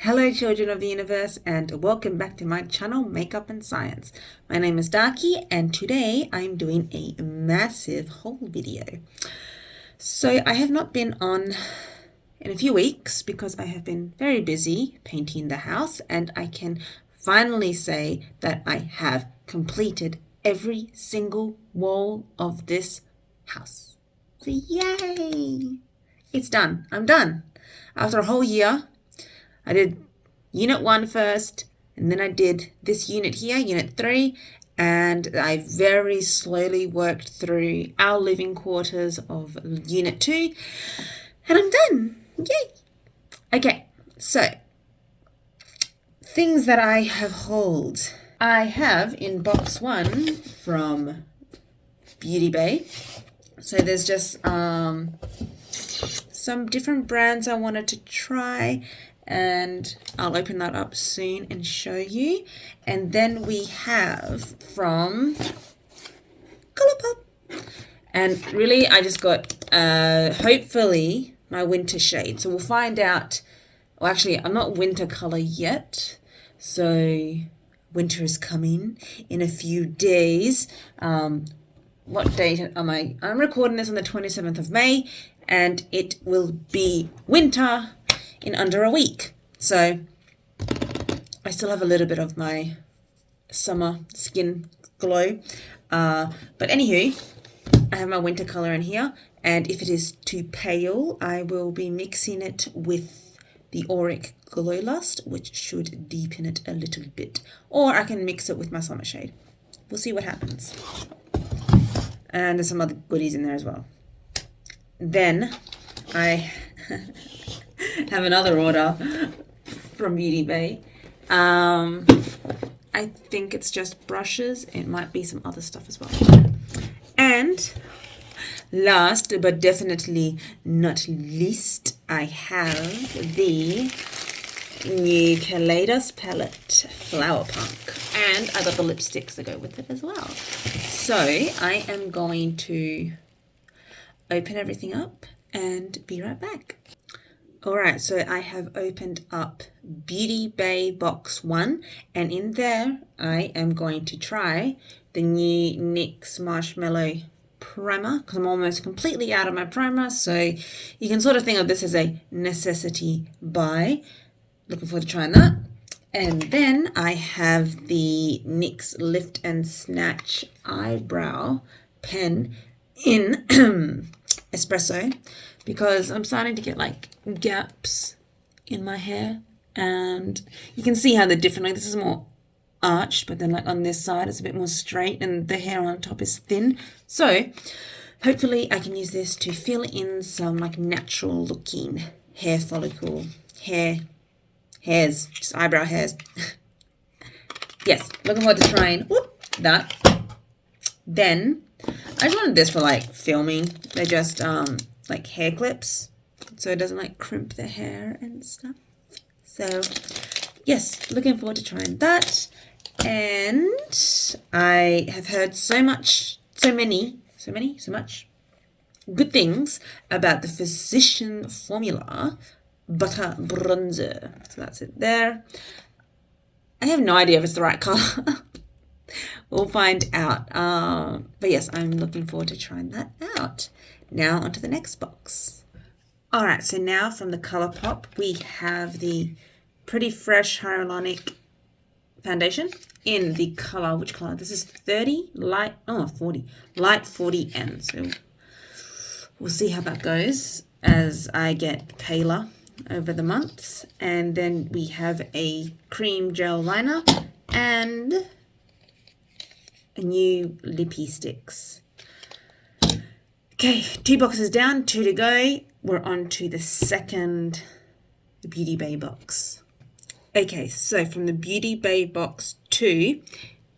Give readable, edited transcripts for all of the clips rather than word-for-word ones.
Hello children of the universe and welcome back to my channel Makeup and Science. My name is Darky and today I'm doing a massive haul video. So I have not been on in a few weeks because I have been very busy painting the house, and I can finally say that I have completed every single wall of this house. So yay! It's done. I'm done. After a whole year, I did unit 1 first, and then I did this unit here, unit 3, and I very slowly worked through our living quarters of unit 2, and I'm done. Yay! Okay, so things that I have hauled. I have in box 1 from Beauty Bay. So there's just some different brands I wanted to try, and I'll open that up soon and show you. And then we have from Colourpop, and really I just got hopefully my winter shade, so we'll find out. Well, actually I'm not winter color yet, so winter is coming in a few days. What date am I? I'm recording this on the 27th of May, and it will be winter in under a week. So I still have a little bit of my summer skin glow. But anywho, I have my winter color in here, and if it is too pale, I will be mixing it with the Auric Glow Lust, which should deepen it a little bit. Or I can mix it with my summer shade. We'll see what happens. And there's some other goodies in there as well. Then I have another order from Beauty Bay. I think it's just brushes. It might be some other stuff as well. And last but definitely not least, I have the new Kaleidos palette, Flower Punk. And I got the lipsticks that go with it as well. So I am going to open everything up and be right back. Alright, so I have opened up Beauty Bay box 1, and in there I am going to try the new NYX Marshmellow primer, because I'm almost completely out of my primer, so you can sort of think of this as a necessity buy. Looking forward to trying that. And then I have the NYX Lift and Snatch eyebrow pen in espresso, because I'm starting to get like gaps in my hair, and you can see how they're different. Like this is more arched, but then like on this side it's a bit more straight, and the hair on top is thin. So hopefully I can use this to fill in some like natural looking hair follicle hairs, just eyebrow hairs. Yes, looking forward to trying that. Then I just wanted this for like filming. They're just like hair clips, so it doesn't like crimp the hair and stuff. So yes, looking forward to trying that. And I have heard so much good things about the Physician Formula Butter Bronzer. So that's it there. I have no idea if it's the right color. We'll find out. But yes, I'm looking forward to trying that out. Now onto the next box. Alright, so now from the Colourpop, we have the Pretty Fresh Hyaluronic foundation in the color, which color? This is 30, light, 40. Light 40N. So we'll see how that goes as I get paler over the months. And then we have a cream gel liner and a new lippy sticks. Okay, 2 boxes down, 2 to go. We're on to the second Beauty Bay box. Okay, so from the Beauty Bay box 2,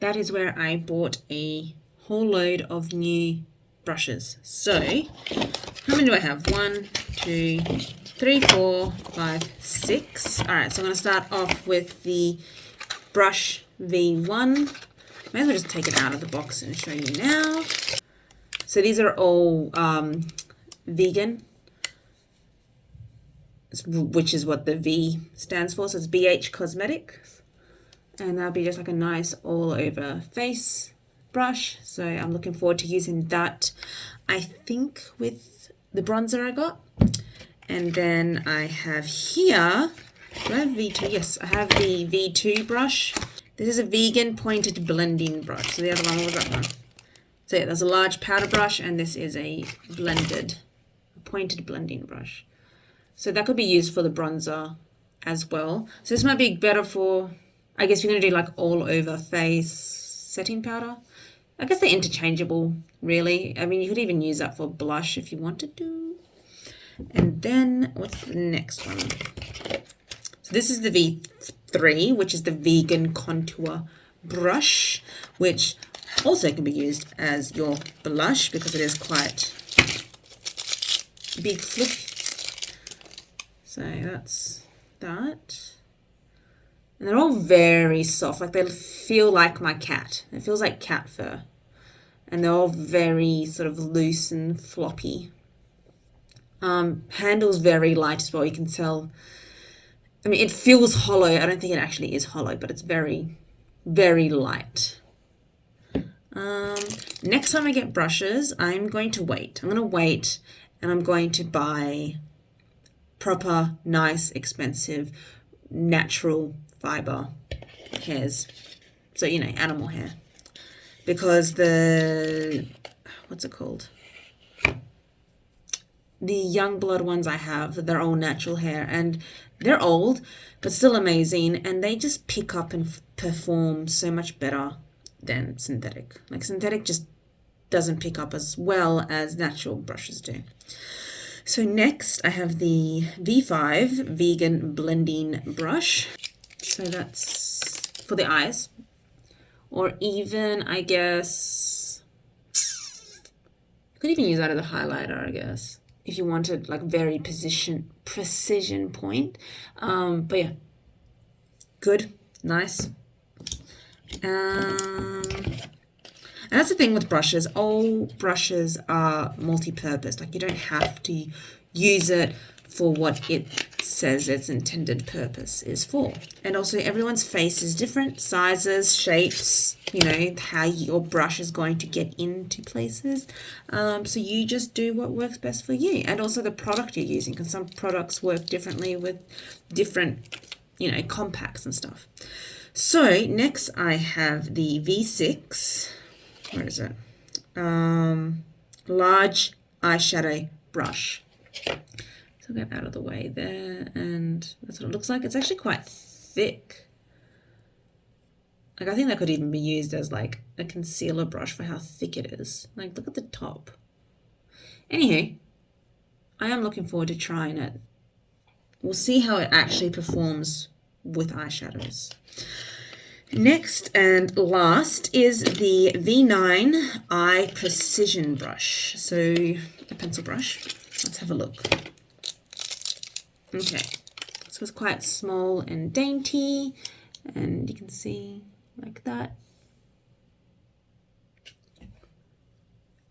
that is where I bought a whole load of new brushes. So how many do I have? 1, 2, 3, 4, 5, 6. All right, so I'm going to start off with the brush V1. May as well just take it out of the box and show you now. So these are all vegan which is what the V stands for. So it's BH Cosmetics. And that'll be just like a nice all over face brush. So I'm looking forward to using that, I think, with the bronzer I got. And then I have here, do I have V2? Yes, I have the V2 brush. This is a vegan pointed blending brush. So the other one, what was that one? So yeah, there's a large powder brush, and this is a pointed blending brush. So that could be used for the bronzer as well. So this might be better for, I guess you're going to do like all over face setting powder. I guess they're interchangeable, really. I mean, you could even use that for blush if you wanted to. And then what's the next one? So this is the V3, which is the vegan contour brush, which also can be used as your blush because it is quite big fluffy. So that's that. And they're all very soft, like they feel like my cat. It feels like cat fur. And they're all very sort of loose and floppy. Handle's very light as well. You can tell. I mean, it feels hollow. I don't think it actually is hollow, but it's very, very light. Next time I get brushes, I'm going to wait. I'm going to wait, and I'm going to buy proper, nice, expensive, natural fiber hairs. So, you know, animal hair. Because what's it called? The young blood ones I have, they're all natural hair, and they're old, but still amazing, and they just pick up and perform so much better than synthetic. Like synthetic just doesn't pick up as well as natural brushes do. So next I have the V5 Vegan Blending Brush. So that's for the eyes, or even, I guess, you could even use that as a highlighter, I guess, if you wanted like very precision point. But yeah, good, nice. And that's the thing with brushes. All brushes are multi-purpose. Like you don't have to use it for what it says its intended purpose is for. And also everyone's face is different, sizes, shapes, you know, how your brush is going to get into places. So you just do what works best for you. And also the product you're using, because some products work differently with different, you know, compacts and stuff. So next I have the V6, where is it? Large eyeshadow brush. So I'll get out of the way there, and that's what it looks like. It's actually quite thick. Like I think that could even be used as like a concealer brush for how thick it is. Like look at the top. Anywho, I am looking forward to trying it. We'll see how it actually performs with eyeshadows. Next and last is the V9 Eye Precision Brush. So a pencil brush. Let's have a look. Okay, so it's quite small and dainty, and you can see like that.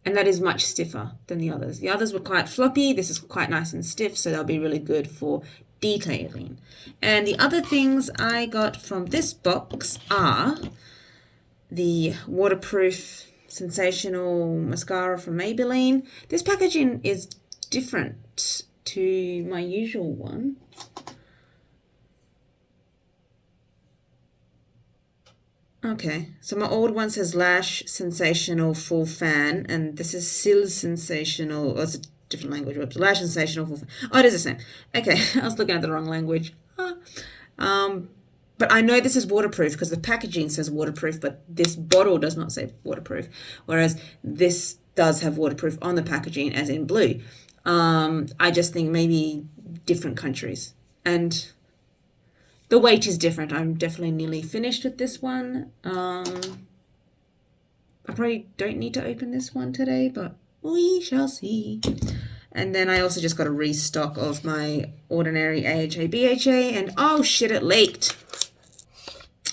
And that is much stiffer than the others. The others were quite floppy. This is quite nice and stiff, so they'll be really good for detailing. And the other things I got from this box are the waterproof sensational mascara from Maybelline. This packaging is different to my usual one. Okay, so my old one says Lash Sensational Full Fan, and this is Sil Sensational. Oh, it's a different language. Whoops. Lash Sensational Full Fan. Oh, it is the same. Okay, I was looking at the wrong language. But I know this is waterproof because the packaging says waterproof, but this bottle does not say waterproof, whereas this does have waterproof on the packaging, as in blue. I just think maybe different countries, and the weight is different. I'm definitely nearly finished with this one. I probably don't need to open this one today, but we shall see. And then I also just got a restock of my ordinary AHA BHA, and oh shit, it leaked.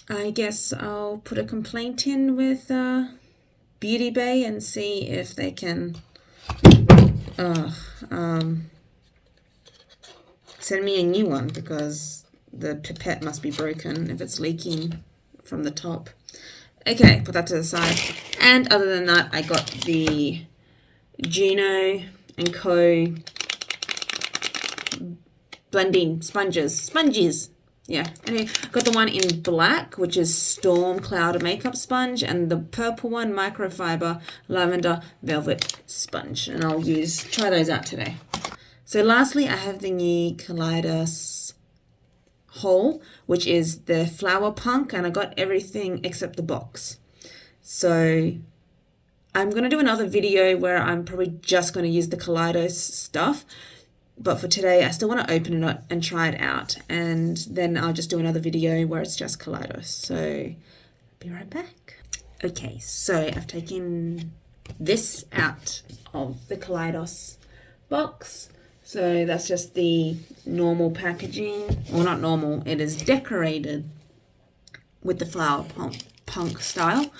I guess I'll put a complaint in with Beauty Bay and see if they can send me a new one because the pipette must be broken if it's leaking from the top. Okay, put that to the side. And other than that, I got the Juno & Co. blending sponges. Yeah, anyway, got the one in black, which is Storm Cloud Makeup Sponge, and the purple one, Microfiber Lavender Velvet Sponge. And I'll try those out today. So lastly, I have the new Kaleidos Hole, which is the Flower Punk, and I got everything except the box. So I'm going to do another video where I'm probably just going to use the Kaleidos stuff. But for today, I still want to open it up and try it out. And then I'll just do another video where it's just Kaleidos. So, be right back. Okay, so I've taken this out of the Kaleidos box. So that's just the normal packaging. Well, not normal. It is decorated with the flower punk style.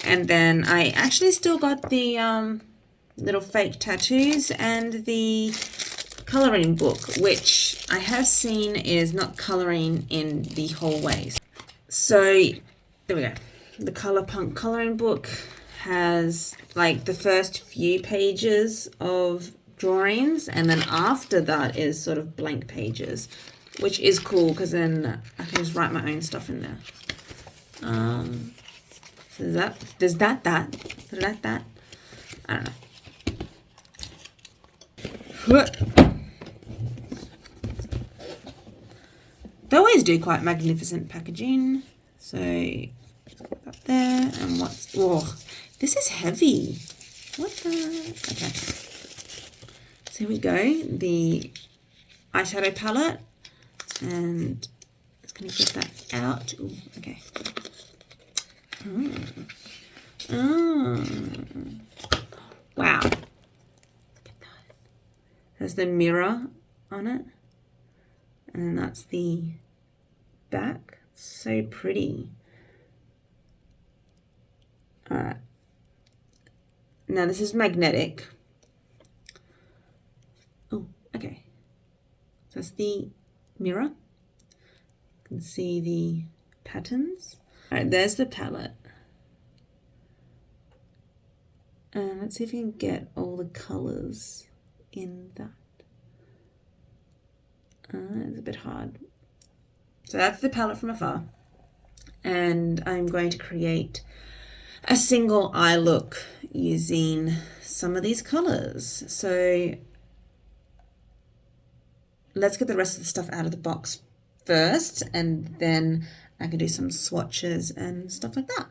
And then I actually still got the little fake tattoos and the coloring book, which I have seen is not coloring in the whole way. So there we go. The Colourpop coloring book has like the first few pages of drawings, and then after that is sort of blank pages, which is cool because then I can just write my own stuff in there. So there's that. I don't know. They always do quite magnificent packaging. So let's put that there. And this is heavy. What the? Okay. So here we go. The eyeshadow palette, and just gonna get that out. Ooh, okay. Wow. Look at that. There's the mirror on it. And that's the back. So pretty. Alright. Now this is magnetic. Oh, okay. So that's the mirror. You can see the patterns. Alright, there's the palette. And let's see if we can get all the colours in that. It's a bit hard. So that's the palette from afar. And I'm going to create a single eye look using some of these colours. So let's get the rest of the stuff out of the box first, and then I can do some swatches and stuff like that.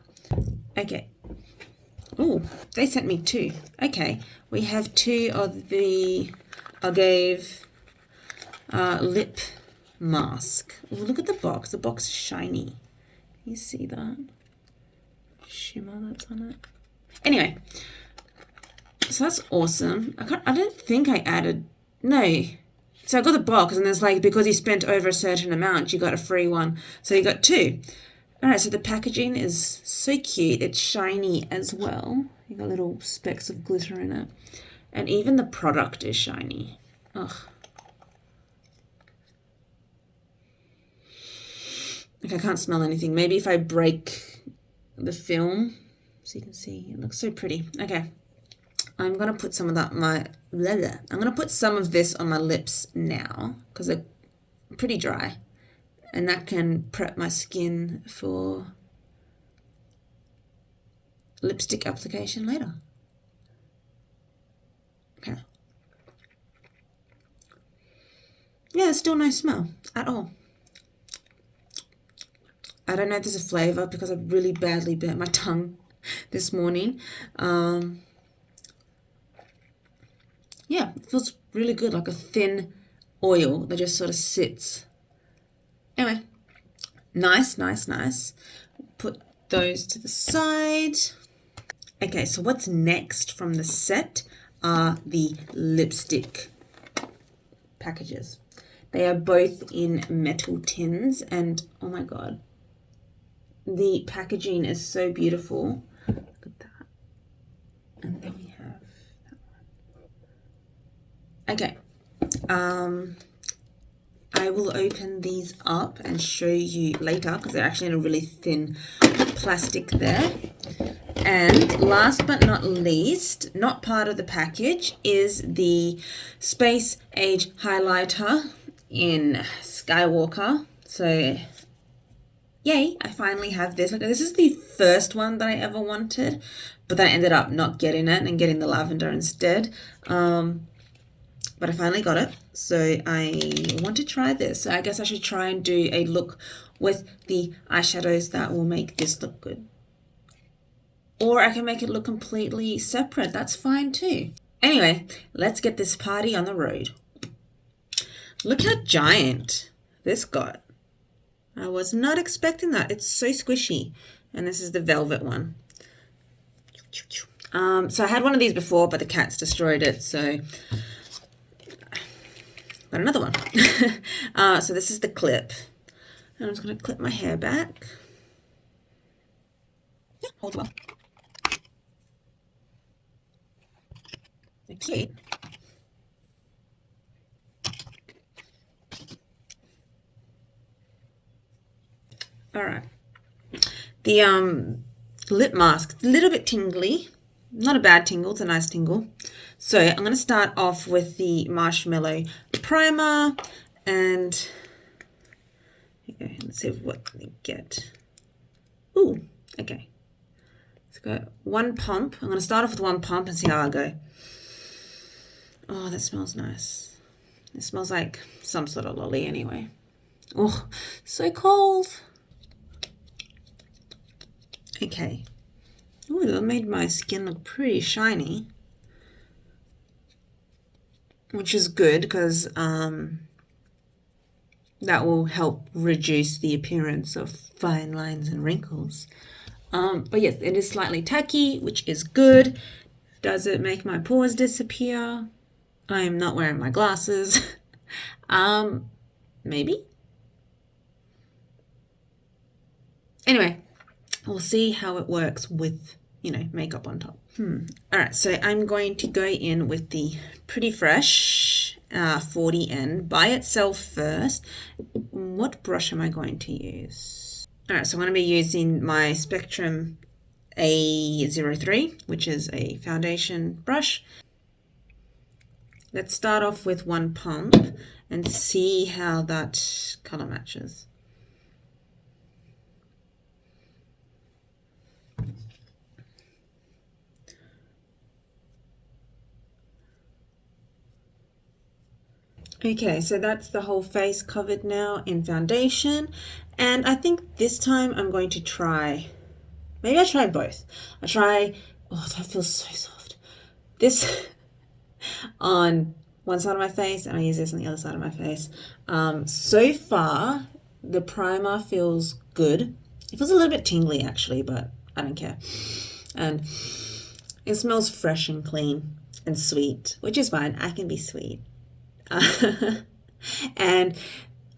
Okay. Oh, they sent me two. Okay, we have two of the Agave lip mask. Oh, look at the box. The box is shiny. Can you see that shimmer that's on it? Anyway, so that's awesome. I don't think I added. No. So I got the box, and there's like, because you spent over a certain amount, you got a free one. So you got two. Alright, so the packaging is so cute. It's shiny as well. You got little specks of glitter in it. And even the product is shiny. Ugh. Like, I can't smell anything. Maybe if I break the film so you can see. It looks so pretty. Okay. I'm going to put some of that I'm going to put some of this on my lips now because they're pretty dry. And that can prep my skin for lipstick application later. Okay. Yeah, there's still no smell at all. I don't know if there's a flavour because I really badly burnt my tongue this morning. Yeah, it feels really good, like a thin oil that just sort of sits. Anyway, nice. Put those to the side. Okay, so what's next from the set are the lipstick packages. They are both in metal tins, and oh my god, the packaging is so beautiful. Look at that. And then we have that one. Okay. I will open these up and show you later because they're actually in a really thin plastic there. And last but not least, not part of the package, is the Space Age highlighter in Skywalker. So yay, I finally have this. Like, this is the first one that I ever wanted, but then I ended up not getting it and getting the lavender instead. But I finally got it, so I want to try this. So I guess I should try and do a look with the eyeshadows that will make this look good. Or I can make it look completely separate. That's fine too. Anyway, let's get this party on the road. Look how giant this got. I was not expecting that. It's so squishy. And this is the velvet one. So I had one of these before, but the cats destroyed it, so got another one. So this is the clip. And I'm just going to clip my hair back. Yeah, holds well. Okay. All right. The lip mask, a little bit tingly. Not a bad tingle, it's a nice tingle. So I'm going to start off with the Marshmellow primer, and okay, let's see what we get. Ooh, okay. Let's go one pump. I'm going to start off with one pump and see how I go. Oh, that smells nice. It smells like some sort of lolly anyway. Oh, so cold. Okay. Oh, that made my skin look pretty shiny, which is good because that will help reduce the appearance of fine lines and wrinkles. But yes, it is slightly tacky, which is good. Does it make my pores disappear? I am not wearing my glasses. Maybe. Anyway, we'll see how it works with, you know, makeup on top. All right, so I'm going to go in with the Pretty Fresh 40N by itself first. What brush am I going to use? All right, so I'm going to be using my Spectrum A03, which is a foundation brush. Let's start off with one pump and see how that color matches. Okay, so that's the whole face covered now in foundation, and I think this time I'm going to try, maybe I try both. I try, oh, that feels so soft. This on one side of my face, and I use this on the other side of my face. So far, the primer feels good. It feels a little bit tingly actually, but I don't care. And it smells fresh and clean and sweet, which is fine. I can be sweet. And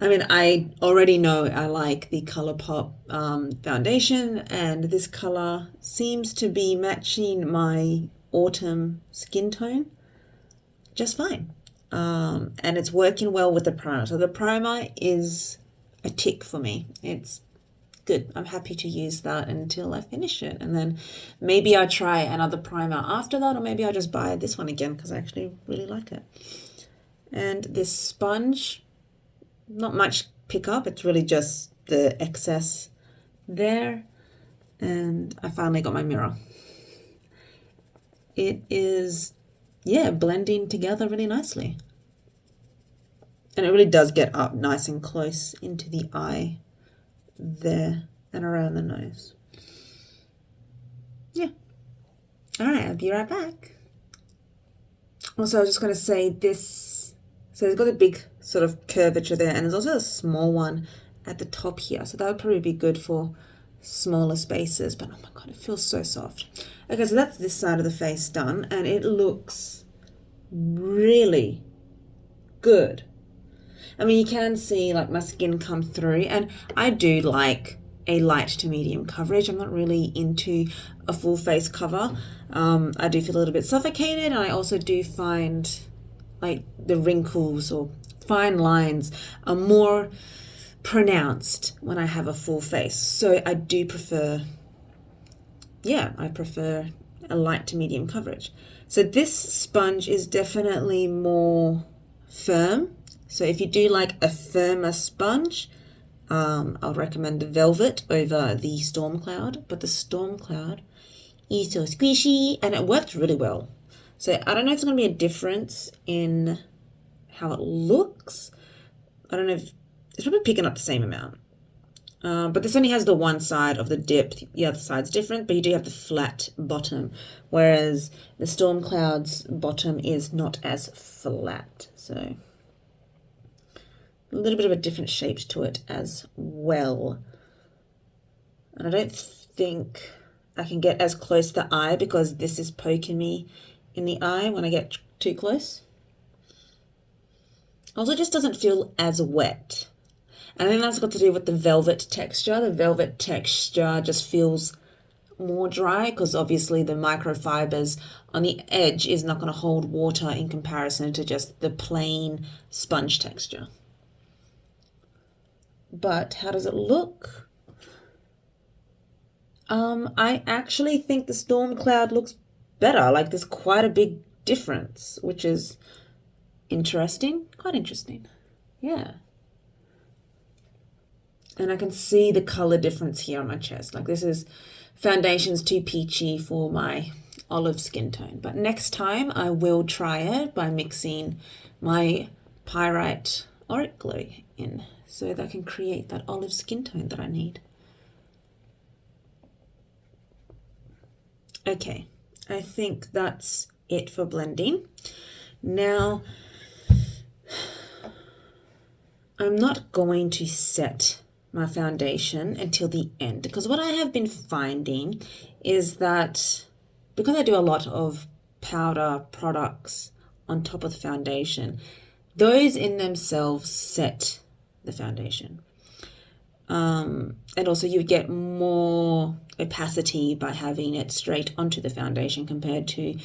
I mean, I already know I like the Colourpop foundation, and this color seems to be matching my autumn skin tone just fine. And it's working well with the primer. So the primer is a tick for me. It's good. I'm happy to use that until I finish it. And then maybe I'll try another primer after that, or maybe I'll just buy this one again because I actually really like it. And this sponge, not much pickup. It's really just the excess there. And I finally got my mirror. It is, yeah, blending together really nicely. And it really does get up nice and close into the eye there and around the nose. Yeah. All right, I'll be right back. Also, I was just going to say this. So it's got a big sort of curvature there, and there's also a small one at the top here. So that would probably be good for smaller spaces, but oh my God, it feels so soft. Okay, so that's this side of the face done, and it looks really good. I mean, you can see like my skin come through, and I do like a light to medium coverage. I'm not really into a full face cover. I do feel a little bit suffocated, and I also do find like the wrinkles or fine lines are more pronounced when I have a full face. So I do prefer, I prefer a light to medium coverage. So this sponge is definitely more firm. So if you do like a firmer sponge, I'll recommend the Velvet over the Storm Cloud. But the Storm Cloud is so squishy and it worked really well. So I don't know if there's going to be a difference in how it looks. I don't know if it's probably picking up the same amount. But this only has the one side of the dip. The other side's different, but you do have the flat bottom, whereas the Storm Cloud's bottom is not as flat. So a little bit of a different shape to it as well. And I don't think I can get as close to the eye because this is poking me in the eye when I get too close. Also, it just doesn't feel as wet. And I think that's got to do with the velvet texture. The velvet texture just feels more dry because obviously the microfibers on the edge is not going to hold water in comparison to just the plain sponge texture. But how does it look? I actually think the Storm Cloud looks better. Like there's quite a big difference, which is interesting. Quite interesting. Yeah. And I can see the color difference here on my chest. Like this is foundation's too peachy for my olive skin tone. But next time I will try it by mixing my Pyrite Auric Glow in so that I can create that olive skin tone that I need. Okay, I think that's it for blending. Now, I'm not going to set my foundation until the end because what I have been finding is that because I do a lot of powder products on top of the foundation, those in themselves set the foundation. And also you get more opacity by having it straight onto the foundation compared to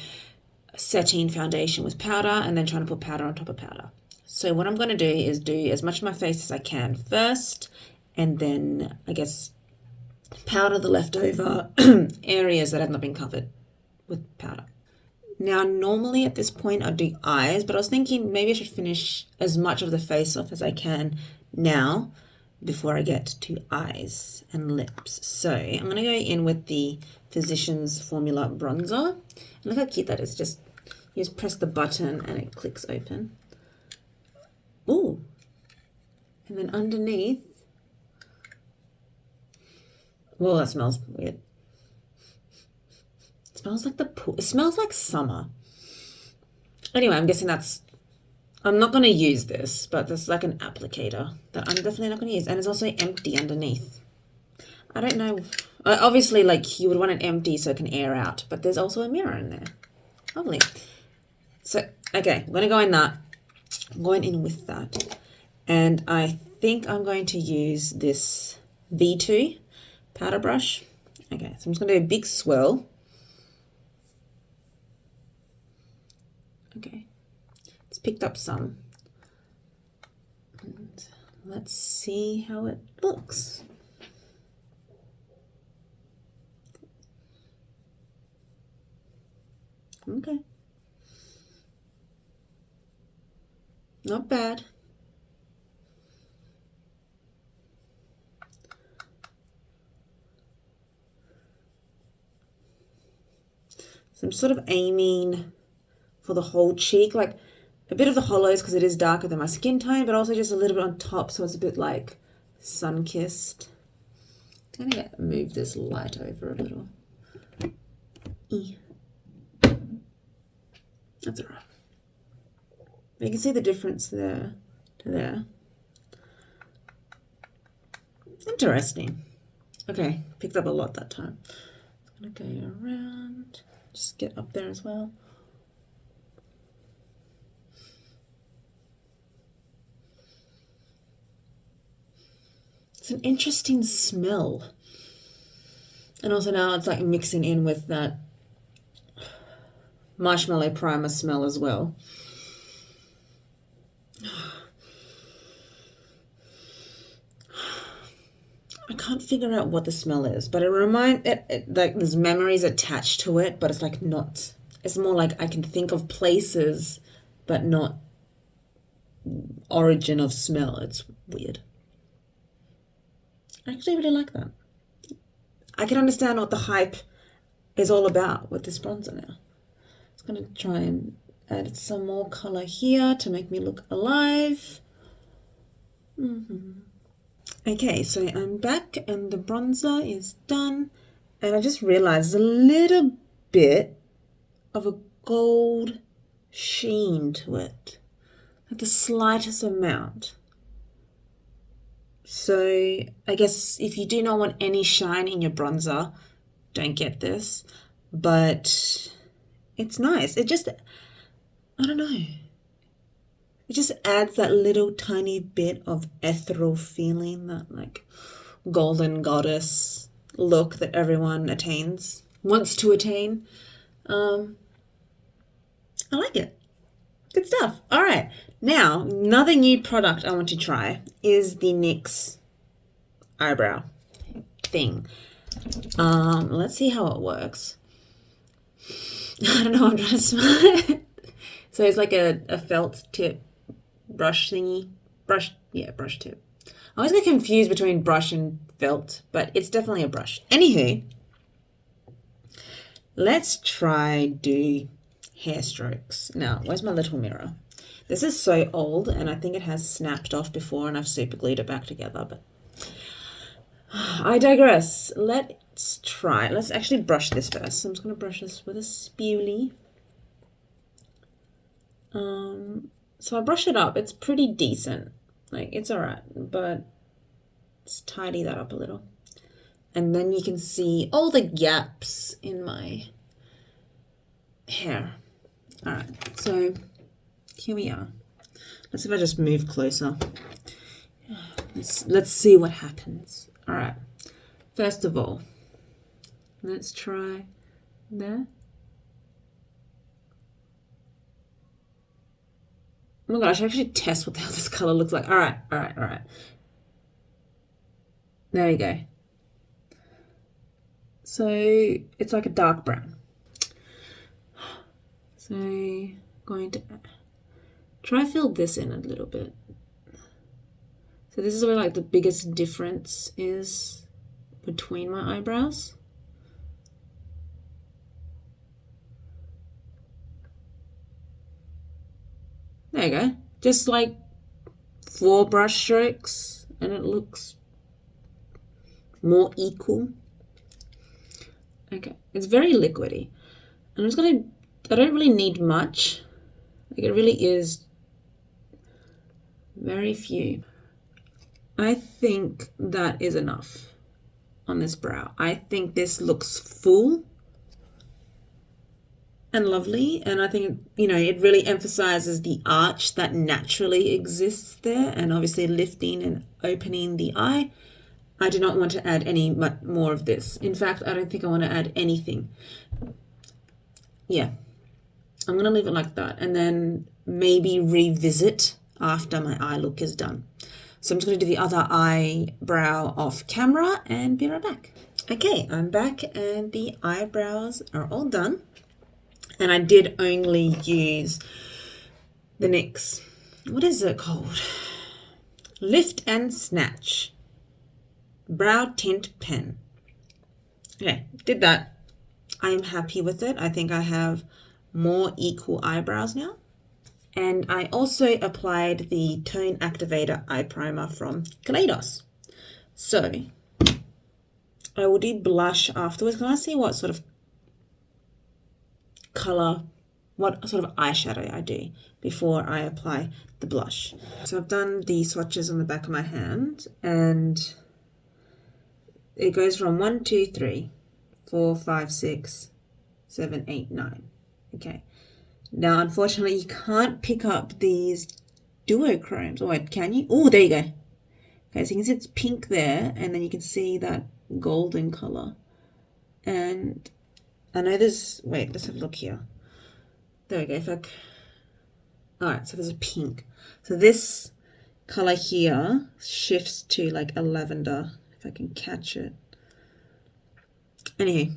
setting foundation with powder and then trying to put powder on top of powder. So what I'm going to do is do as much of my face as I can first, and then I guess powder the leftover areas that have not been covered with powder. Now, normally at this point I'd do eyes, but I was thinking maybe I should finish as much of the face off as I can now before I get to eyes and lips. So I'm going to go in with the Physicians Formula Bronzer. And look how cute that is. Just, you just press the button and it clicks open. Ooh. And then underneath, well, that smells weird. It smells like the pool. It smells like summer. Anyway, I'm guessing that's, I'm not going to use this, but there's like an applicator that I'm definitely not going to use. And it's also empty underneath. I don't know. Obviously, like you would want it empty so it can air out, but there's also a mirror in there. Lovely. So, okay, I'm going to go in that. I'm going in with that. And I think I'm going to use this V2 powder brush. Okay, so I'm just going to do a big swirl. Okay, it's picked up some. And let's see how it looks. Okay. Not bad. So I'm sort of aiming for the whole cheek, like a bit of the hollows because it is darker than my skin tone, but also just a little bit on top so it's a bit like sun-kissed. I'm going to move this light over a little. That's all right. You can see the difference there to there. Interesting. Okay, picked up a lot that time. I'm going to go around, just get up there as well. It's an interesting smell. And also now it's like mixing in with that Marshmellow primer smell as well. I can't figure out what the smell is, but like there's memories attached to it, but it's like not, it's more like I can think of places, but not origin of smell. It's weird. I actually really like that. I can understand what the hype is all about with this bronzer now. Just gonna try and add some more color here to make me look alive. Okay, so I'm back and the bronzer is done, and I just realized there's a little bit of a gold sheen to it, like the slightest amount. So I guess if you do not want any shine in your bronzer, don't get this, but it's nice. It just, I don't know, it just adds that little tiny bit of ethereal feeling, that like golden goddess look that everyone wants to attain. I like it. Good stuff. All right. Now, another new product I want to try is the NYX eyebrow thing. Let's see how it works. I don't know, I'm trying to smell it. So it's like a felt tip brush thingy. Brush tip. I always get confused between brush and felt, but it's definitely a brush. Anywho, let's try do hair strokes. Now, where's my little mirror? This is so old, and I think it has snapped off before, and I've super glued it back together, but I digress. Let's try. Let's actually brush this first. So I'm just going to brush this with a spoolie. So I brush it up. It's pretty decent. Like, it's alright, but let's tidy that up a little. And then you can see all the gaps in my hair. Alright, so here we are. Let's see if I just move closer. Let's see what happens. Alright, first of all, let's try there. Oh my god, I should actually test what the hell this color looks like. Alright. There we go. So it's like a dark brown. So going to try fill this in a little bit. So this is where like the biggest difference is between my eyebrows. There you go. Just like 4 brush strokes and it looks more equal. Okay, it's very liquidy. And I don't really need much. Like it really is very few. I think that is enough on this brow. I think this looks full and lovely, and I think, you know, it really emphasizes the arch that naturally exists there, and obviously lifting and opening the eye. I do not want to add any more of this. In fact, I don't think I want to add anything. Yeah, I'm gonna leave it like that, and then maybe revisit after my eye look is done. So I'm just gonna do the other eyebrow off camera and be right back. Okay, I'm back and the eyebrows are all done. And I did only use the NYX, what is it called? Lift and Snatch Brow Tint Pen. Okay, did that. I'm happy with it. I think I have more equal eyebrows now. And I also applied the Tone Activator Eye Primer from Kaleidos. So I will do blush afterwards. Can I see what sort of color, what sort of eyeshadow I do before I apply the blush? So I've done the swatches on the back of my hand, and it goes from 1, 2, 3, 4, 5, 6, 7, 8, 9. Okay. Now, unfortunately, you can't pick up these duochromes. Oh, wait, can you? Oh, there you go. Okay, so you can see it's pink there, and then you can see that golden color. And I know there's, wait, let's have a look here. There we go. Alright, so there's a pink. So this color here shifts to like a lavender. If I can catch it. Anyway,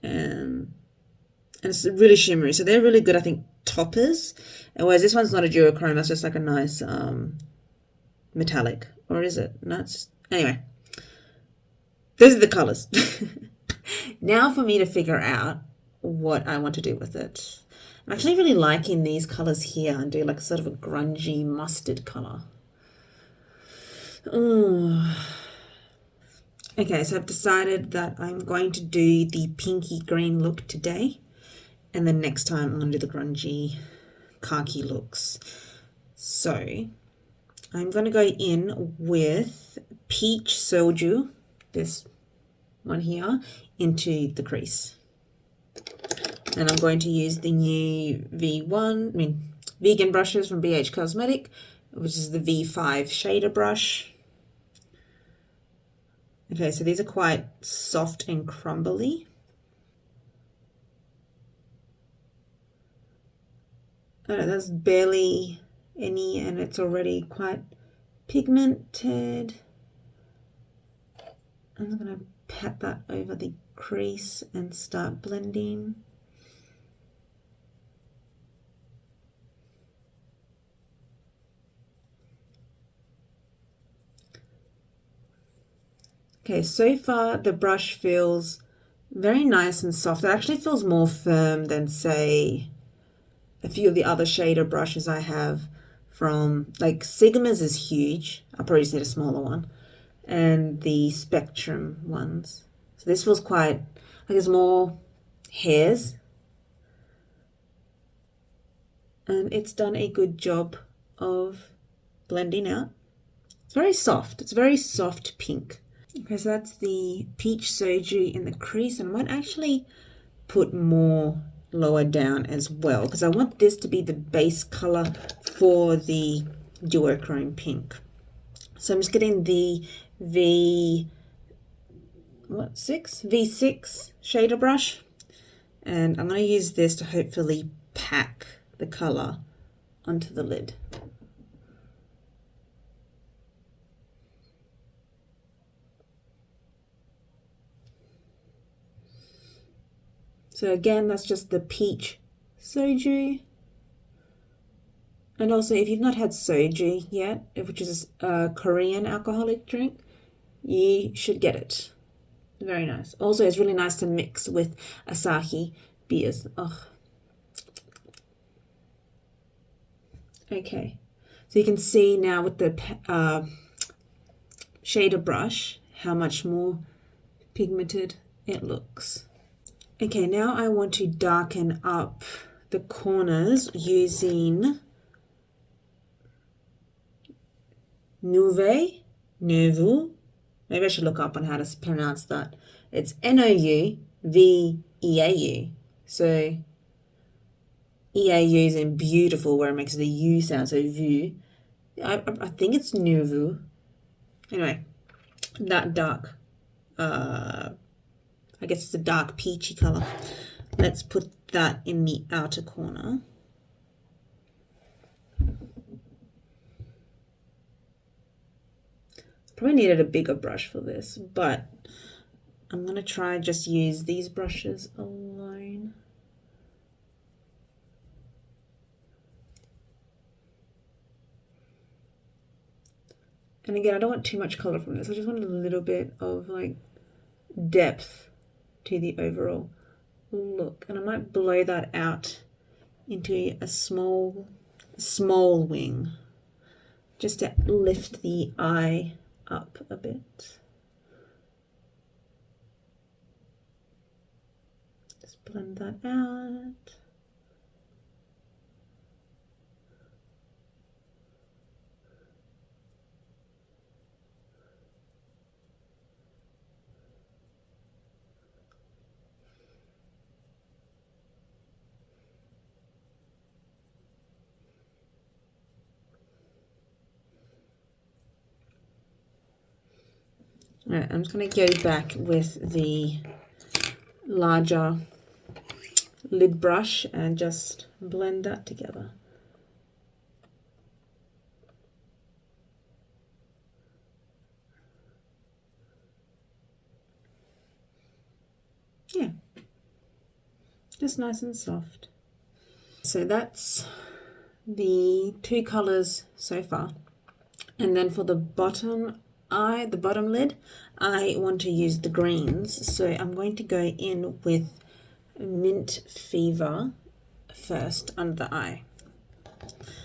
and it's really shimmery, so they're really good, I think, toppers. And whereas this one's not a duochrome, that's just like a nice metallic, or is it? No, it's just, anyway. Those are the colors. Now for me to figure out what I want to do with it. I'm actually really liking these colors here and do like sort of a grungy mustard color. Ooh. Okay, so I've decided that I'm going to do the pinky green look today, and then next time I'm going to do the grungy khaki looks. So I'm going to go in with peach soju, this one here, into the crease. And I'm going to use the new vegan brushes from BH Cosmetic, which is the V5 shader brush. Okay, so these are quite soft and crumbly. There's barely any, and it's already quite pigmented. I'm just going to pat that over the crease and start blending. Okay, so far the brush feels very nice and soft. It actually feels more firm than, say, a few of the other shader brushes I have from, like, Sigma's is huge. I'll probably just need a smaller one. And the Spectrum ones. So this feels quite, like it's more hairs. And it's done a good job of blending out. It's very soft. It's a very soft pink. Okay, so that's the peach soju in the crease, and I might actually put more lower down as well, because I want this to be the base color for the duochrome pink. So I'm just getting the V6 shader brush, and I'm going to use this to hopefully pack the color onto the lid. So again, that's just the peach soju. And also, if you've not had soju yet, which is a Korean alcoholic drink, you should get it. Very nice. Also, it's really nice to mix with Asahi beers. Oh. Okay, so you can see now with the shader brush how much more pigmented it looks. Okay, now I want to darken up the corners using Nouveau. Maybe I should look up on how to pronounce that. It's Nouveau. So EAU is in beautiful, where it makes the U sound, so view. I think it's Nouveau. Anyway, that dark, I guess it's a dark peachy color. Let's put that in the outer corner. Probably needed a bigger brush for this, but I'm going to try just use these brushes alone. And again, I don't want too much color from this. I just want a little bit of like depth to the overall look. And I might blow that out into a small wing, just to lift the eye up a bit. Just blend that out. Alright, I'm just going to go back with the larger lid brush and just blend that together. just nice and soft. So that's the two colors so far. And then for the bottom eye, the bottom lid, I want to use the greens. So I'm going to go in with Mint Fever first under the eye.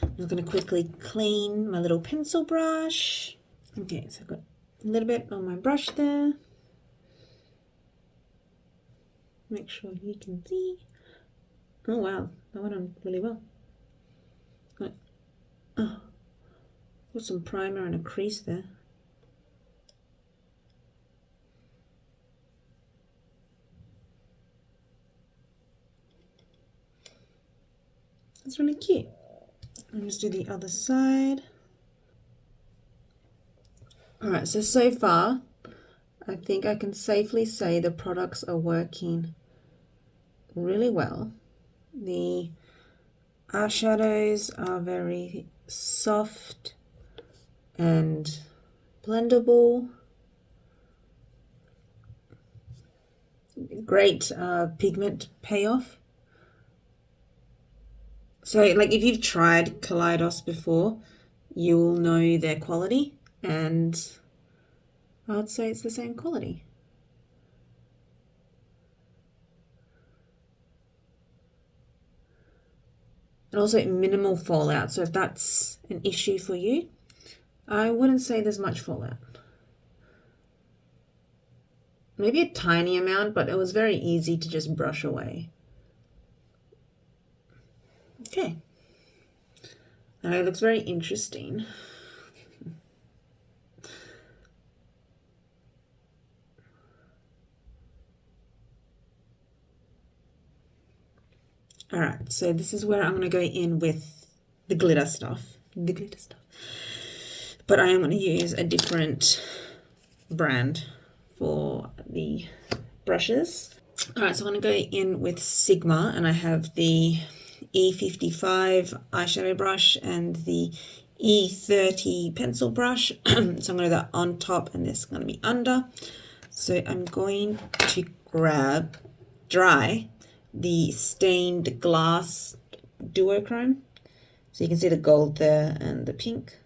I'm going to quickly clean my little pencil brush. Okay, so I've got a little bit on my brush there. Make sure you can see. Oh wow, that went on really well. Got some primer and a crease there. That's really cute. I'll just do the other side. Alright, so far, I think I can safely say the products are working really well. The eyeshadows are very soft and blendable. Great pigment payoff. So like if you've tried Kaleidos before, you will know their quality, and I'd say it's the same quality. And also minimal fallout, so if that's an issue for you, I wouldn't say there's much fallout. Maybe a tiny amount, but it was very easy to just brush away. Okay. And it looks very interesting. All right, so this is where I'm going to go in with the glitter stuff. But I am going to use a different brand for the brushes. All right, so I'm going to go in with Sigma, and I have the E55 eyeshadow brush and the E30 pencil brush. So I'm going to do that on top, and this is going to be under. So I'm going to dry the stained glass duochrome. So you can see the gold there and the pink.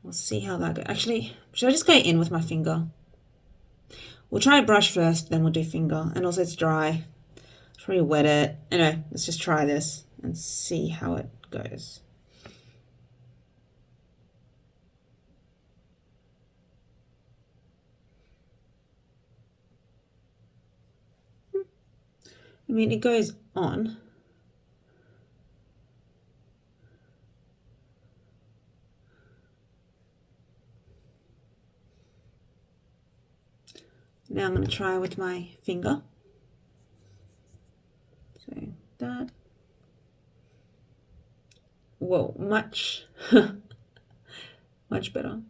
We'll see how that goes. Actually, should I just go in with my finger? We'll try a brush first, then we'll do finger. And also it's dry. Should we wet it? Anyway, let's just try this and see how it goes. I mean, it goes on. Now I'm going to try with my finger. So that. Whoa, much better.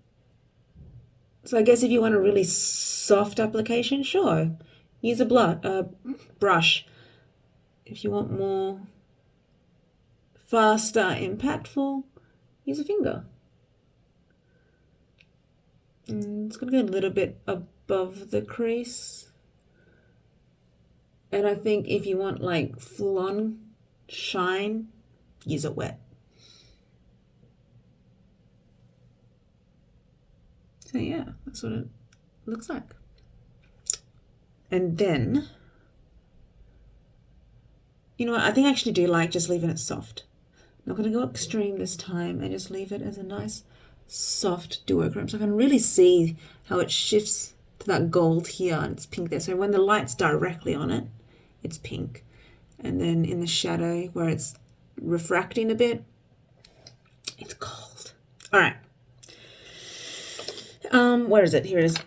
So I guess if you want a really soft application, sure, use a brush. If you want more faster, impactful, use a finger. And it's going to get a little bit above the crease. And I think if you want like full-on shine, use it wet. So yeah, that's what it looks like. And then, you know what, I think I actually do like just leaving it soft. I'm not going to go extreme this time and just leave it as a nice soft duochrome. So I can really see how it shifts to that gold here and it's pink there. So when the light's directly on it, it's pink. And then in the shadow where it's refracting a bit, it's gold. All right. Where is it? Here it is.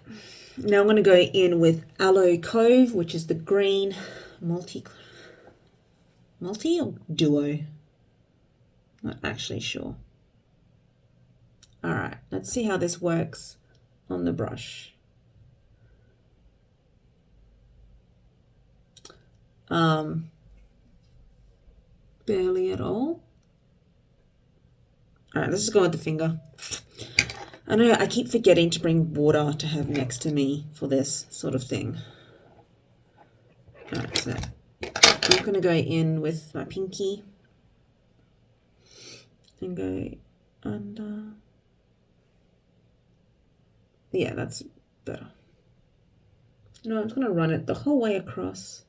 Now I'm going to go in with Aloe Cove, which is the green multi or duo? Not actually sure. All right, let's see how this works on the brush. Barely at all. All right, let's just go with the finger. I know I keep forgetting to bring water to have next to me for this sort of thing. All right, so I'm going to go in with my pinky and go under. Yeah, that's better. No, I'm just going to run it the whole way across.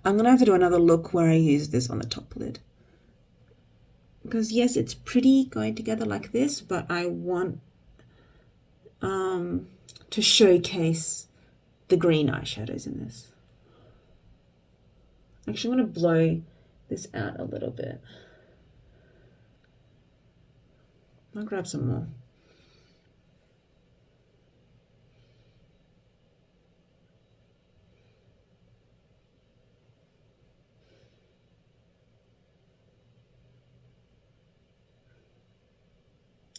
I'm going to have to do another look where I use this on the top lid. Because yes, it's pretty going together like this, but I want to showcase the green eyeshadows in this. Actually, I'm going to blow this out a little bit. I'll grab some more.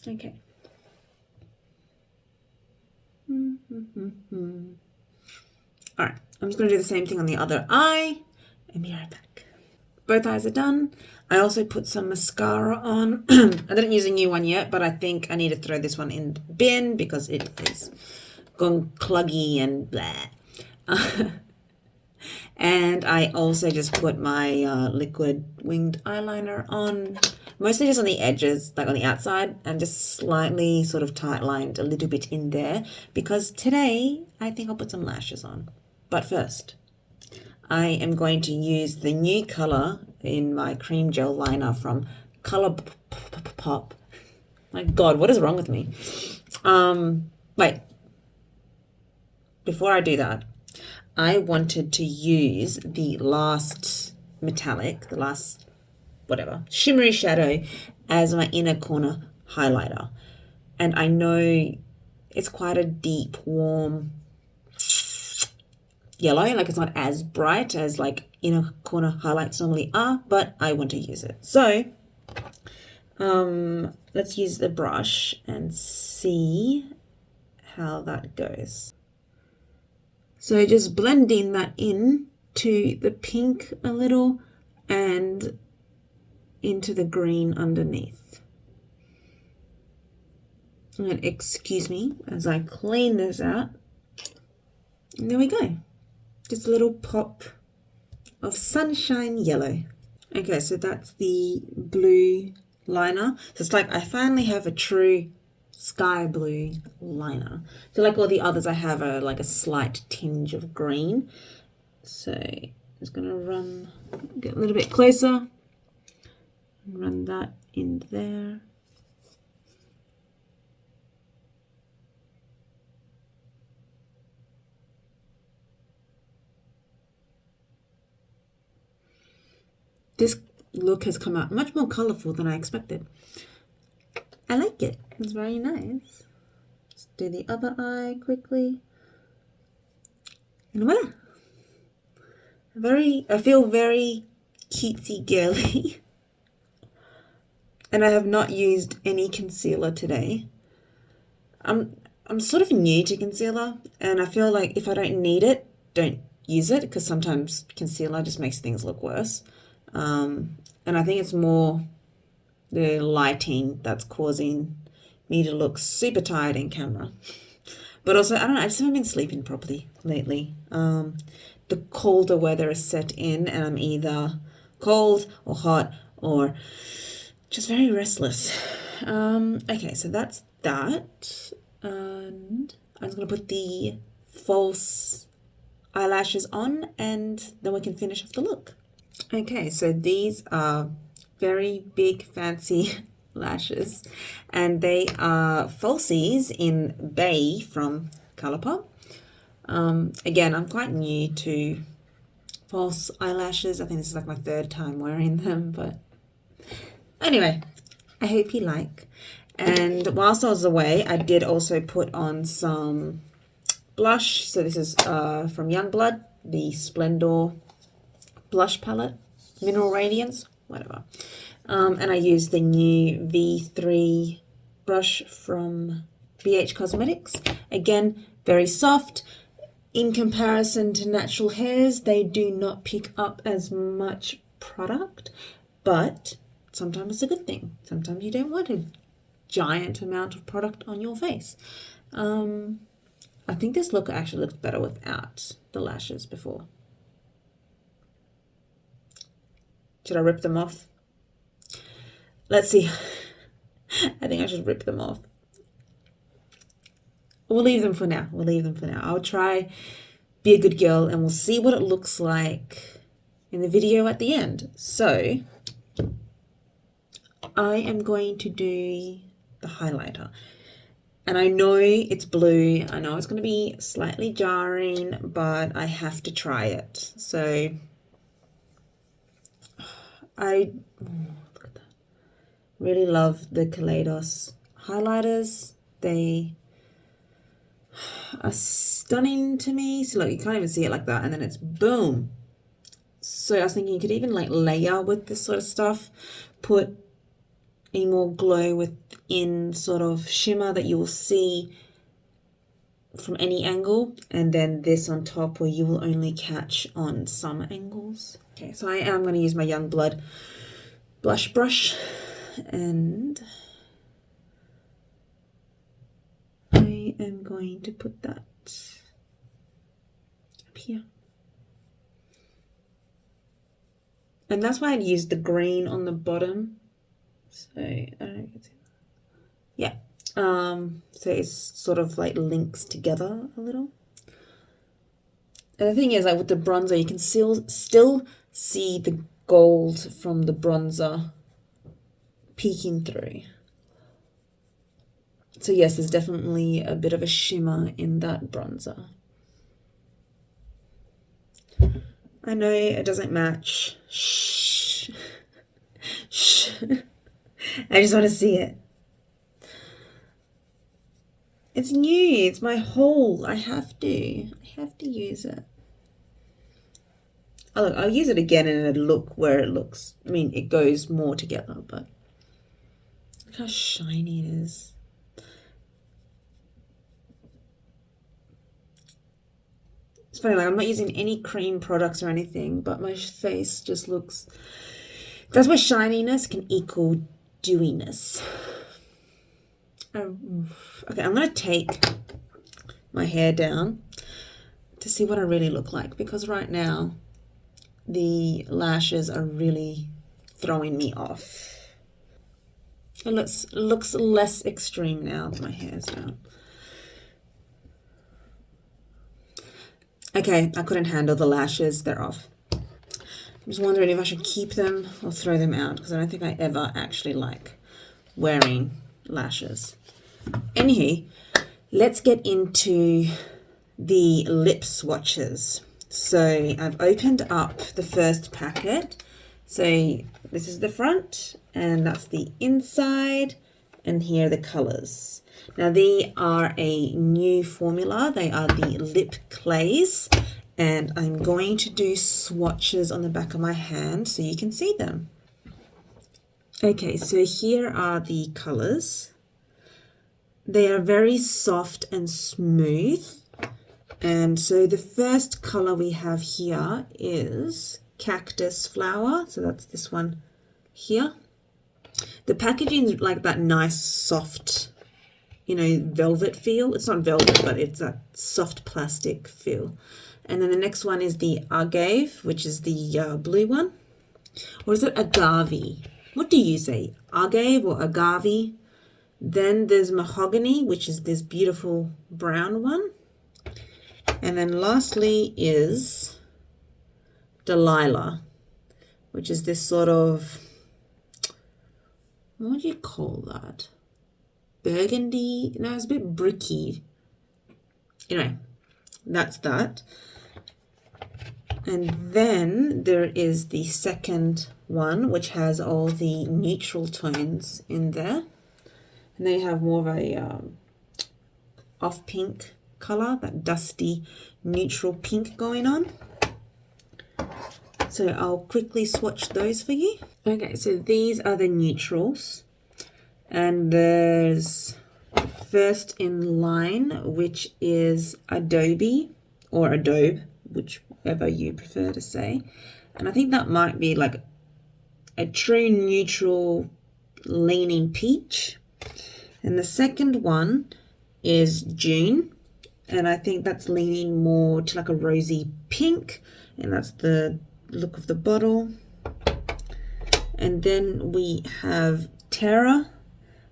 Okay. All right, I'm just going to do the same thing on the other eye and be right back. Both eyes are done. I also put some mascara on. I didn't use a new one yet, but I think I need to throw this one in the bin because it is gone cluggy and blah. And I also just put my liquid winged eyeliner on, mostly just on the edges, like on the outside, and just slightly sort of tight lined a little bit in there because today I think I'll put some lashes on. But first, I am going to use the new color in my cream gel liner from Colourpop. My God, what is wrong with me? Wait. Before I do that, I wanted to use the last metallic, the last whatever, shimmery shadow as my inner corner highlighter. And I know it's quite a deep, warm yellow, like it's not as bright as like inner corner highlights normally are, but I want to use it. So let's use the brush and see how that goes. So just blending that in to the pink a little and into the green underneath. And excuse me as I clean this out. And there we go. Just a little pop of sunshine yellow. Okay, so that's the blue liner. So it's like I finally have a true sky blue liner. So like all the others I have are like a slight tinge of green. So I'm just gonna get a little bit closer, and run that in there. This look has come out much more colorful than I expected. I like it. It's very nice. Just do the other eye quickly. And voila. I feel very cutesy girly. And I have not used any concealer today. I'm sort of new to concealer, and I feel like if I don't need it, don't use it, because sometimes concealer just makes things look worse. And I think it's more the lighting that's causing me to look super tired in camera. But also, I don't know, I just haven't been sleeping properly lately. The colder weather is set in, and I'm either cold or hot or just very restless. Okay, so that's that. And I'm just going to put the false eyelashes on, and then we can finish off the look. Okay, so these are very big fancy lashes, and they are falsies in Bay from Colourpop. Again, I'm quite new to false eyelashes. I think this is like my third time wearing them, but anyway, I hope you like. And whilst I was away, I did also put on some blush. So this is from Youngblood, the Splendor blush palette, Mineral Radiance, whatever. And I used the new V3 brush from BH Cosmetics. Again, very soft. In comparison to natural hairs, they do not pick up as much product, but sometimes it's a good thing. Sometimes you don't want a giant amount of product on your face. I I think this look actually looks better without the lashes before. Should I rip them off? Let's see. I think I should rip them off. We'll leave them for now. We'll leave them for now. I'll try be a good girl and we'll see what it looks like in the video at the end. So I am going to do the highlighter. And I know it's blue. I know it's going to be slightly jarring, but I have to try it. So I look at that. Really love the Kaleidos highlighters. They are stunning to me. So like you can't even see it like that, and then it's boom. So I was thinking you could even like layer with this sort of stuff, put a more glow within sort of shimmer that you will see from any angle, and then this on top where you will only catch on some angles. Okay, so I am going to use my Youngblood blush brush, and I am going to put that up here. And that's why I'd use the green on the bottom. So I don't know if you can see that. Yeah. So it's sort of like links together a little. And the thing is, like with the bronzer, you can still see the gold from the bronzer peeking through. So yes, there's definitely a bit of a shimmer in that bronzer. I know it doesn't match. Shh. Shh. I just want to see it. It's new. It's my haul. I have to use it. Oh, look, I'll use it again in a look where it looks, I mean, it goes more together, but look how shiny it is. It's funny, like I'm not using any cream products or anything, but my face just looks, that's where shininess can equal dewiness. Okay, I'm going to take my hair down to see what I really look like, because right now the lashes are really throwing me off. It looks less extreme now that my hair's down. Okay, I couldn't handle the lashes, they're off. I'm just wondering if I should keep them or throw them out, because I don't think I ever actually like wearing lashes. Anywho, let's get into the lip swatches. So I've opened up the first packet. So this is the front and that's the inside, and here are the colors. Now they are a new formula. They are the lip clays, and I'm going to do swatches on the back of my hand so you can see them. Okay, so here are the colors. They are very soft and smooth. And so the first color we have here is Cactus Flower. So that's this one here. The packaging is like that nice soft, you know, velvet feel. It's not velvet, but it's that soft plastic feel. And then the next one is the Agave, which is the blue one. Or is it Agave? What do you say? Agave or Agave? Then there's Mahogany, which is this beautiful brown one. And then lastly is Delilah, which is this sort of, what would you call that? Burgundy? No, it's a bit bricky. Anyway, that's that. And then there is the second one, which has all the neutral tones in there. And they have more of a off pink color, that dusty neutral pink going on. So I'll quickly swatch those for you. Okay, so these are the neutrals. And there's first in line, which is Adobe or Adobe, whichever you prefer to say. And I think that might be like a true neutral leaning peach. And the second one is June, and I think that's leaning more to like a rosy pink, and that's the look of the bottle. And then we have Terra,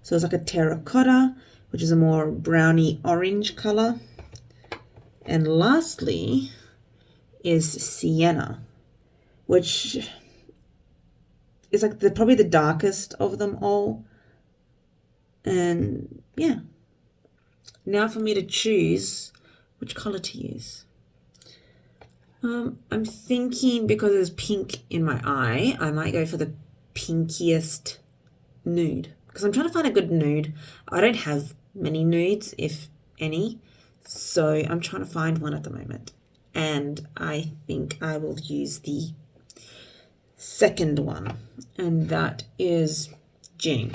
so it's like a terracotta, which is a more browny orange color. And lastly is Sienna, which is like probably the darkest of them all. And yeah, now for me to choose which color to use. I'm thinking, because there's pink in my eye, I might go for the pinkiest nude, because I'm trying to find a good nude. I don't have many nudes, if any, so I'm trying to find one at the moment, and I think I will use the second one, and that is June.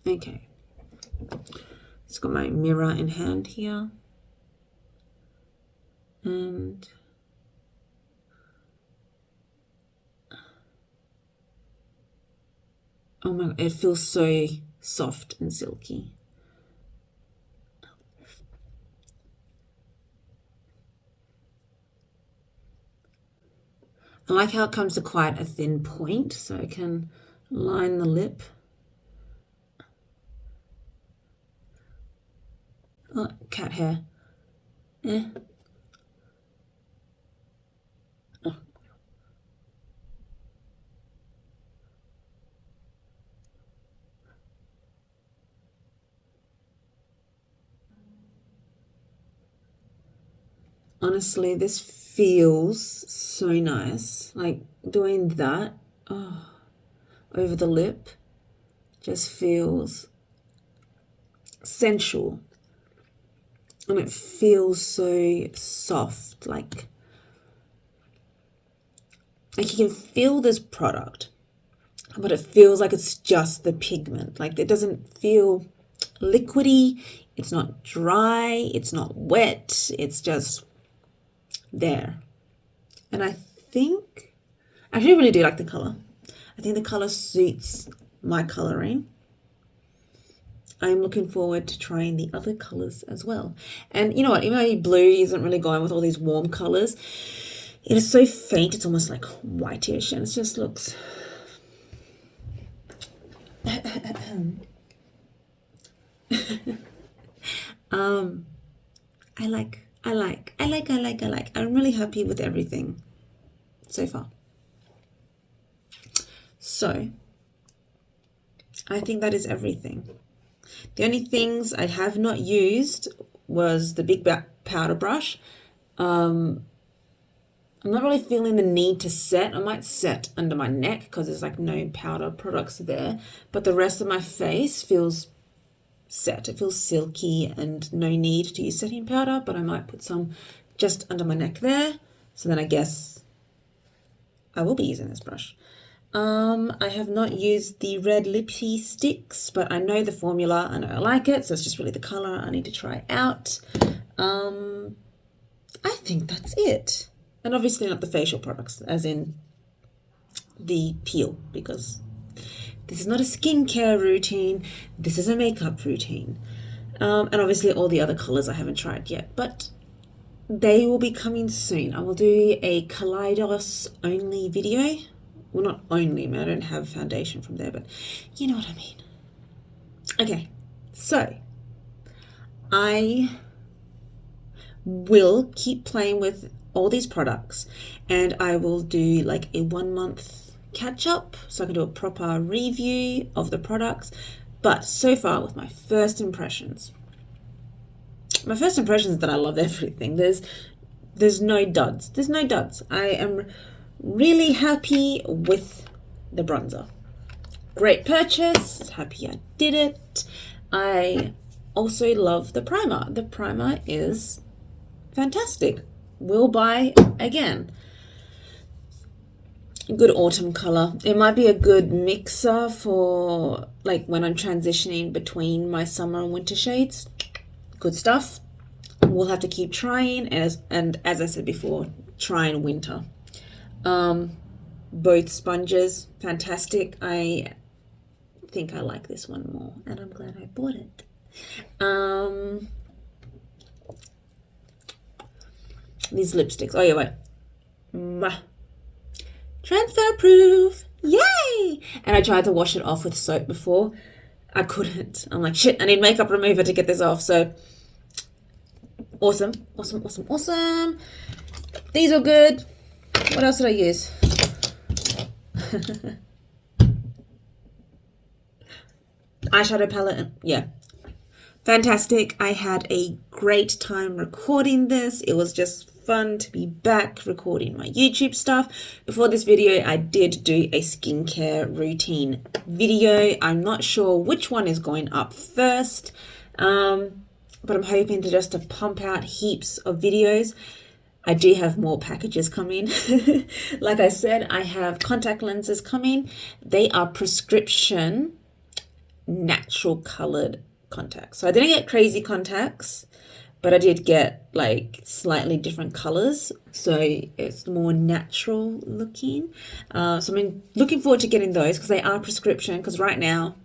Okay, just got my mirror in hand here, and oh my God, it feels so soft and silky. I like how it comes to quite a thin point, so I can line the lip. Oh, cat hair. Eh. Oh. Honestly, this feels so nice. Like doing that over the lip just feels sensual. And it feels so soft, like you can feel this product, but it feels like it's just the pigment. Like it doesn't feel liquidy, it's not dry, it's not wet, it's just there. And I actually really do like the color. I think the color suits my coloring. I'm looking forward to trying the other colors as well. And you know what, even though blue isn't really going with all these warm colors, it is so faint, it's almost like whitish, and it just looks I like. I'm really happy with everything so far. So I think that is everything. The only things I have not used was the big powder brush. I'm not really feeling the need to set. I might set under my neck because there's like no powder products there, but the rest of my face feels set. It feels silky and no need to use setting powder, but I might put some just under my neck there. So then I guess I will be using this brush. I have not used the red lippy sticks, but I know the formula, I know I like it, so it's just really the color I need to try out. I think that's it. And obviously not the facial products, as in the peel, because this is not a skincare routine, this is a makeup routine. And obviously all the other colors I haven't tried yet, but they will be coming soon. I will do a Kaleidos only video. Well, not only, I mean, I don't have foundation from there, but you know what I mean. Okay, so I will keep playing with all these products, and I will do like a 1 month catch up so I can do a proper review of the products. But so far, with my first impressions is that I love everything. There's no duds. There's no duds. I am really happy with the bronzer. Great purchase. Happy I did it. I also love the primer. The primer is fantastic. Will buy again. Good autumn color. It might be a good mixer for like when I'm transitioning between my summer and winter shades. Good stuff. We'll have to keep trying, and as I said before, trying winter. Both sponges, fantastic. I think I like this one more, and I'm glad I bought it. these lipsticks. Oh yeah, wait. Mwah. Transfer proof. Yay! And I tried to wash it off with soap before. I couldn't. I'm like, shit, I need makeup remover to get this off. So awesome. These are good. What else did I use? Eyeshadow palette. Yeah. Fantastic. I had a great time recording this. It was just fun to be back recording my YouTube stuff. Before this video, I did do a skincare routine video. I'm not sure which one is going up first, but I'm hoping to just pump out heaps of videos. I do have more packages coming. Like I said, I have contact lenses coming. They are prescription natural colored contacts. So I didn't get crazy contacts, but I did get like slightly different colors, so it's more natural looking. So I'm looking forward to getting those because they are prescription, because right now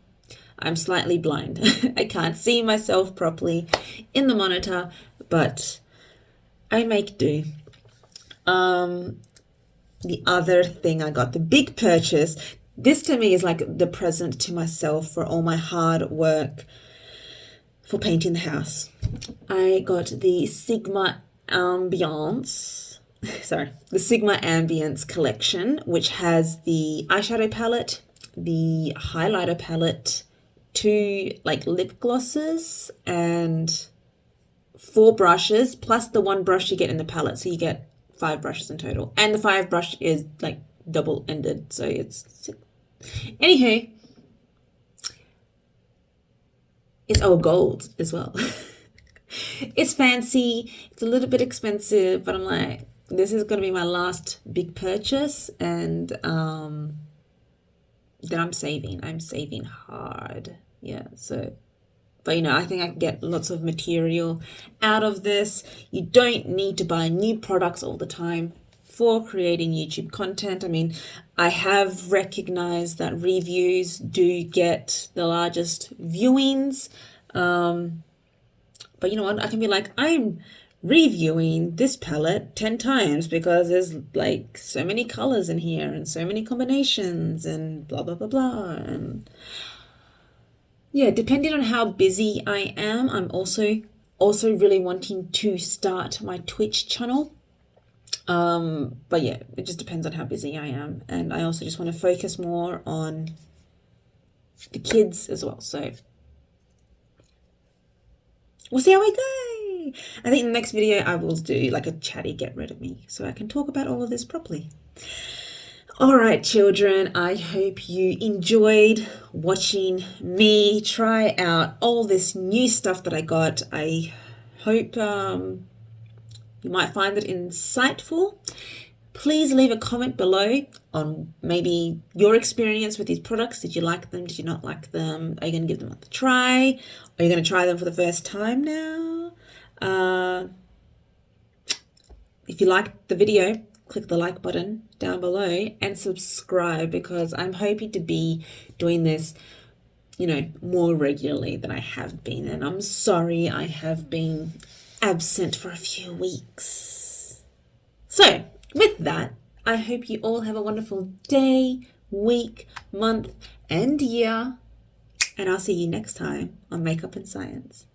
I'm slightly blind. I can't see myself properly in the monitor, but I make do. The other thing I got, the big purchase, this to me is like the present to myself for all my hard work for painting the house. I got the Sigma Ambience collection, which has the eyeshadow palette, the highlighter palette, 2 like lip glosses, and 4 brushes, plus the 1 brush you get in the palette. So you get 5 brushes in total. And the 5 brush is like double-ended, so it's... Anywho, it's all gold as well. It's fancy. It's a little bit expensive, but I'm like, this is going to be my last big purchase, and then I'm saving. I'm saving hard. Yeah, so... But, you know, I think I can get lots of material out of this. You don't need to buy new products all the time for creating YouTube content. I mean, I have recognized that reviews do get the largest viewings. But you know what? I can be like, I'm reviewing this palette 10 times because there's like so many colors in here and so many combinations and blah, blah, blah, blah. And yeah, depending on how busy I am, I'm also really wanting to start my Twitch channel. But yeah, it just depends on how busy I am. And I also just want to focus more on the kids as well. So we'll see how we go. I think in the next video I will do like a chatty get rid of me so I can talk about all of this properly. All right, children, I hope you enjoyed watching me try out all this new stuff that I got. I hope you might find it insightful. Please leave a comment below on maybe your experience with these products. Did you like them? Did you not like them? Are you going to give them a try? Are you going to try them for the first time now? If you liked the video, click the like button down below and subscribe, because I'm hoping to be doing this, you know, more regularly than I have been. And I'm sorry I have been absent for a few weeks. So with that, I hope you all have a wonderful day, week, month, and year. And I'll see you next time on Makeup and Science.